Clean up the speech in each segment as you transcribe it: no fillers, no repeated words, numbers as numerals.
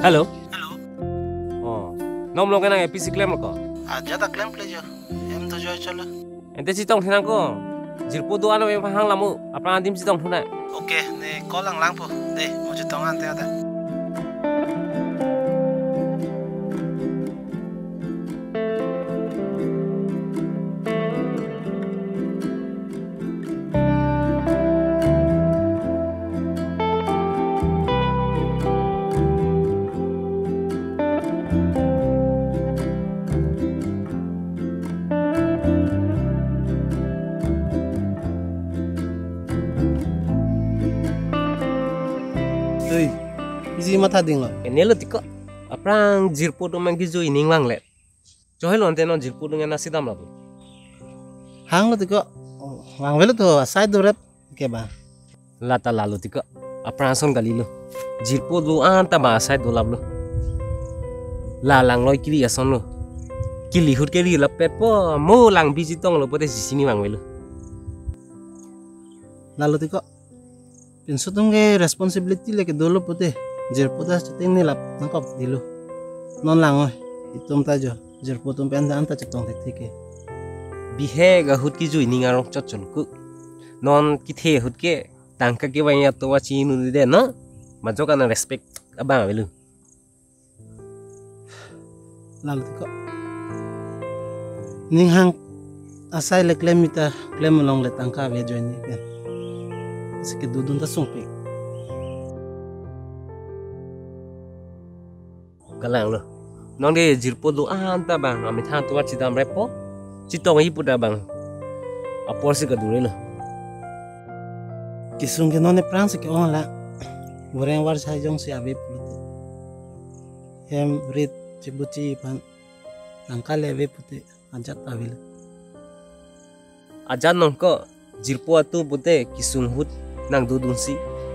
Hello. Hello. Oh. Nom lo kena PC claim lo ko. Aja tak claim pleasure. Em to joy chalo. Ente si tong thenang ko. Jirpo do ano em hang lamu. Apna dim si tong thuna. Okay, ne call lang po. De, mo je tong ante ada. Oi, isi mata ding lo. Ene lo tiko. Apna jirpo do mang ki jo ining wang le. Johai lo ante non jirpo do ngena sidam la. Hang lo tiko. Wang velo to side do rep ke ba. Lata lalu tiko. Apna son gali lo. Jirpo do anta ba sai do lab lo. Lalang loi kiri ason lo. Kili hut kiri lapet po mo lang biji tong lo pote sini wang velo. Lalu tiko. Pinso tungge responsibility leke dulu putih. Jerputas ceting nilap nangkop dilu. Non langoy. Itum tajo. Jerputum penda anta cetong teke. Bihe ga hut ki jui ningarong chotchol ku. Non kithe hut ke tangka ke wanya to wachi nu de no. Majo kana respect abang velu. Lalu tiko. Ning hang asai le claim mita claim long le tangka ve join ni kan. Sike dudun ta sungpi. Kalang lo. Non de jirpo do anta bang ami thang to wachi dam repo. Chitong hi puda bang. Apor se ka dure lo. Kisung ke none prang sike on la. Goreng war sai jong si ave pulte. Hem rit cibuci pan tangka le ve pute ajat avil. Ajan non ko jirpo atu pute kisung hut nang dudun si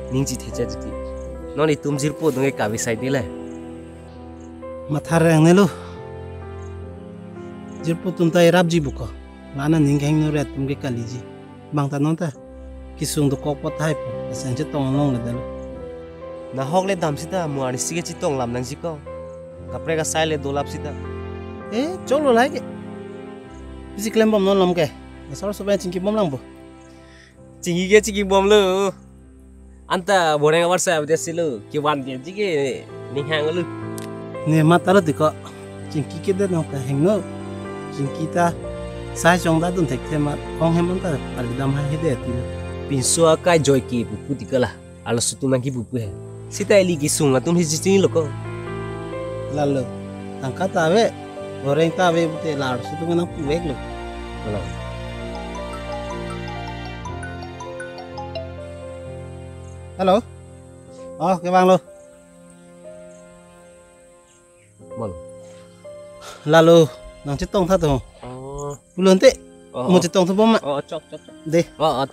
ningji thecha jiti. Non itum jirpo dunge kabi sai dile. Mathar rang ne lo. Jirpo tunta irap ji buko. Lana ningheng no ret tumge kaliji. Bang ta non ta. Kisung do kokpo thai po. Asen je tong long le dalo. Na hok le dam sita muari sige chitong lam nang jiko. Kapre ka sai le dolap sita. Cholo lagi. Bisi klaim bom non lam ke. Nasar sobat cingki bom lang po. Chingi bom lo. Anta boreng awar sa abde silu. Ki wan dia jige ninghang lu. Ne matalo tiko. Cingki ke de no ka hengno. Cingki ta sai chong da dun tek tema kong hemon ta alidam ha hede ti. Pinso ka joy ki buku tikala. Ala sutu nang ki buku he. Sita eli ki sunga tum hiji lo ko. Lalu tangka ta ave goreng ta ave bute lar sutu nang puwek lo. Halo. Oh, ke bang lo. Mal. Lalu nang cetong ta to. Oh. Ulun te. Oh. Mo cetong to bom ma. Oh, cok. De. Oh,